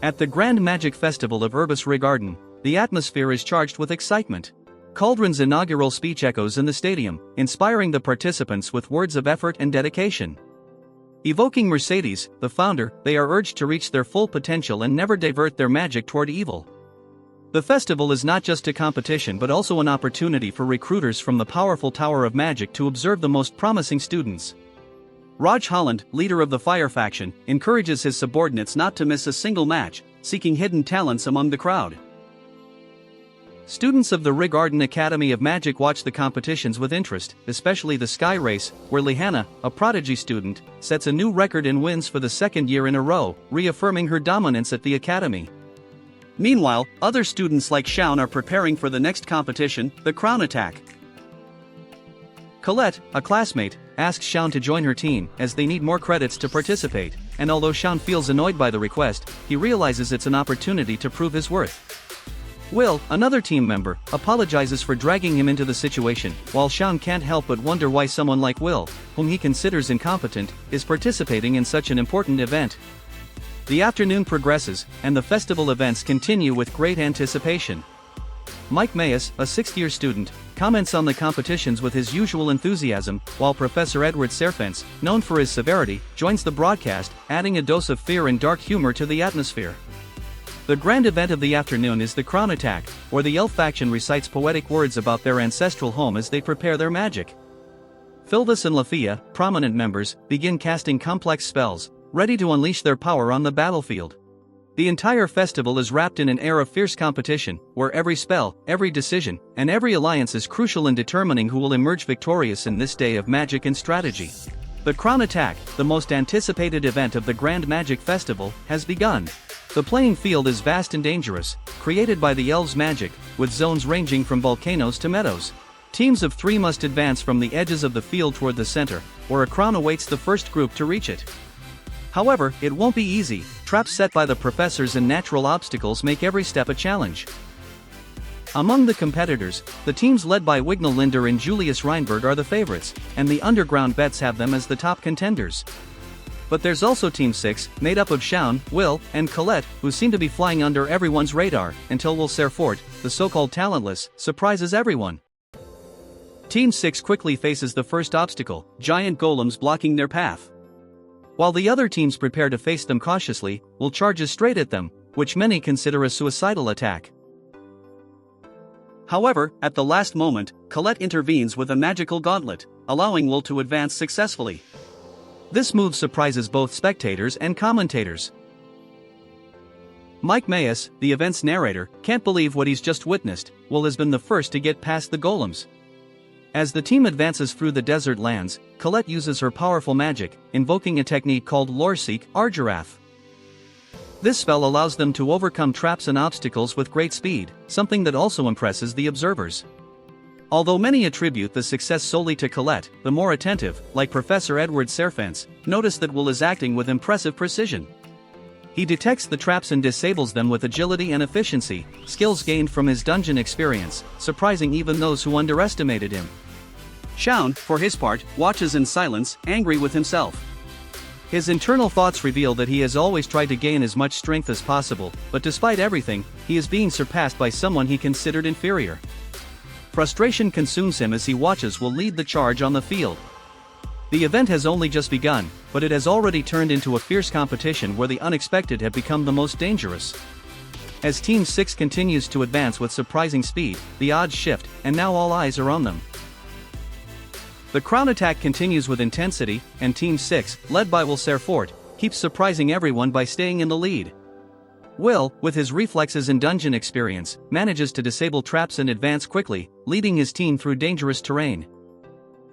At the Grand Magic Festival of Urbis Regarden, the atmosphere is charged with excitement. Cauldron's inaugural speech echoes in the stadium, inspiring the participants with words of effort and dedication. Evoking Mercedes, the founder, they are urged to reach their full potential and never divert their magic toward evil. The festival is not just a competition but also an opportunity for recruiters from the powerful Tower of Magic to observe the most promising students. Raj Holland, leader of the Fire faction, encourages his subordinates not to miss a single match, seeking hidden talents among the crowd. Students of the Regarden Academy of Magic watch the competitions with interest, especially the Sky Race, where Lihanna, a prodigy student, sets a new record in wins for the second year in a row, reaffirming her dominance at the academy. Meanwhile, other students like Shounen are preparing for the next competition, the Crown Attack. Colette, a classmate, asks Shounen to join her team as they need more credits to participate, and although Shounen feels annoyed by the request, he realizes it's an opportunity to prove his worth. Will, another team member, apologizes for dragging him into the situation, while Shounen can't help but wonder why someone like Will, whom he considers incompetent, is participating in such an important event. The afternoon progresses, and the festival events continue with great anticipation. Mike Mayes, a sixth-year student, comments on the competitions with his usual enthusiasm, while Professor Edward Serfence, known for his severity, joins the broadcast, adding a dose of fear and dark humor to the atmosphere. The grand event of the afternoon is the Crown Attack, where the elf faction recites poetic words about their ancestral home as they prepare their magic. Philvis and Lafia, prominent members, begin casting complex spells, ready to unleash their power on the battlefield. The entire festival is wrapped in an air of fierce competition, where every spell, every decision, and every alliance is crucial in determining who will emerge victorious in this day of magic and strategy. The Crown Attack, the most anticipated event of the Grand Magic Festival, has begun. The playing field is vast and dangerous, created by the elves' magic, with zones ranging from volcanoes to meadows. Teams of 3 must advance from the edges of the field toward the center, where a crown awaits the first group to reach it. However, it won't be easy. Traps set by the professors and natural obstacles make every step a challenge. Among the competitors, the teams led by Wignall Linder and Julius Reinberg are the favorites, and the underground bets have them as the top contenders. But there's also Team 6, made up of Shounen, Will, and Colette, who seem to be flying under everyone's radar, until Will Serfort, the so-called Talentless, surprises everyone. Team 6 quickly faces the first obstacle, giant golems blocking their path. While the other teams prepare to face them cautiously, Will charges straight at them, which many consider a suicidal attack. However, at the last moment, Colette intervenes with a magical gauntlet, allowing Will to advance successfully. This move surprises both spectators and commentators. Mike Mayes, the event's narrator, can't believe what he's just witnessed. Will has been the first to get past the golems. As the team advances through the desert lands, Colette uses her powerful magic, invoking a technique called Lorseek Argirath. This spell allows them to overcome traps and obstacles with great speed, something that also impresses the observers. Although many attribute the success solely to Colette, the more attentive, like Professor Edward Serfence, notice that Will is acting with impressive precision. He detects the traps and disables them with agility and efficiency, skills gained from his dungeon experience, surprising even those who underestimated him. Shounen, for his part, watches in silence, angry with himself. His internal thoughts reveal that he has always tried to gain as much strength as possible, but despite everything, he is being surpassed by someone he considered inferior. Frustration consumes him as he watches Will lead the charge on the field. The event has only just begun, but it has already turned into a fierce competition where the unexpected have become the most dangerous. As Team 6 continues to advance with surprising speed, the odds shift, and now all eyes are on them. The Crown Attack continues with intensity, and Team 6, led by Will Serfort, keeps surprising everyone by staying in the lead. Will, with his reflexes and dungeon experience, manages to disable traps and advance quickly, leading his team through dangerous terrain.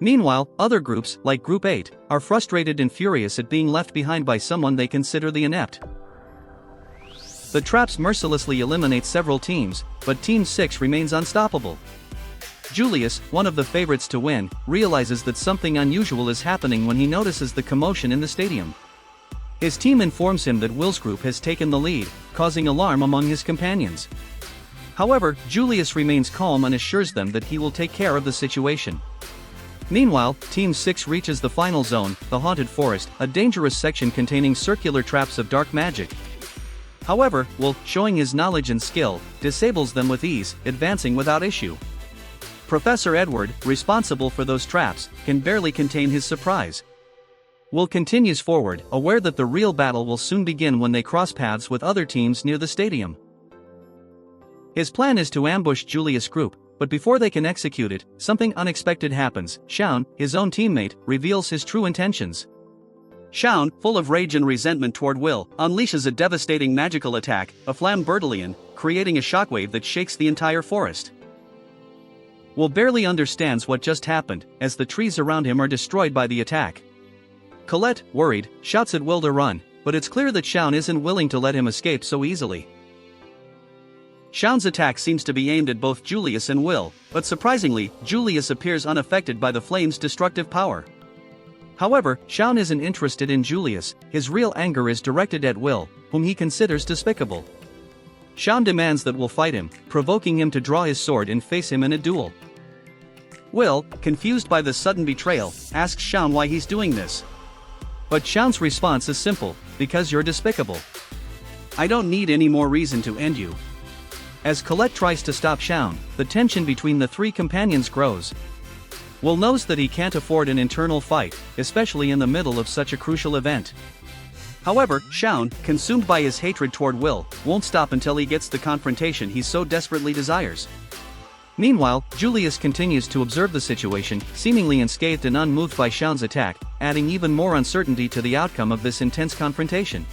Meanwhile, other groups, like Group 8, are frustrated and furious at being left behind by someone they consider the inept. The traps mercilessly eliminate several teams, but Team 6 remains unstoppable. Julius, one of the favorites to win, realizes that something unusual is happening when he notices the commotion in the stadium. His team informs him that Will's group has taken the lead, causing alarm among his companions. However, Julius remains calm and assures them that he will take care of the situation. Meanwhile, Team 6 reaches the final zone, the Haunted Forest, a dangerous section containing circular traps of dark magic. However, Will, showing his knowledge and skill, disables them with ease, advancing without issue. Professor Edward, responsible for those traps, can barely contain his surprise. Will continues forward, aware that the real battle will soon begin when they cross paths with other teams near the stadium. His plan is to ambush Julius' group, but before they can execute it, something unexpected happens. Shaun, his own teammate, reveals his true intentions. Shaun, full of rage and resentment toward Will, unleashes a devastating magical attack, a flambertalion, creating a shockwave that shakes the entire forest. Will barely understands what just happened, as the trees around him are destroyed by the attack. Colette, worried, shouts at Will to run, but it's clear that Shaun isn't willing to let him escape so easily. Shaun's attack seems to be aimed at both Julius and Will, but surprisingly, Julius appears unaffected by the flame's destructive power. However, Shaun isn't interested in Julius, his real anger is directed at Will, whom he considers despicable. Shaun demands that Will fight him, provoking him to draw his sword and face him in a duel. Will, confused by the sudden betrayal, asks Shaun why he's doing this. But Shaun's response is simple: because you're despicable. I don't need any more reason to end you. As Colette tries to stop Shaun, the tension between the three companions grows. Will knows that he can't afford an internal fight, especially in the middle of such a crucial event. However, Shaun, consumed by his hatred toward Will, won't stop until he gets the confrontation he so desperately desires. Meanwhile, Julius continues to observe the situation, seemingly unscathed and unmoved by Shaun's attack, adding even more uncertainty to the outcome of this intense confrontation.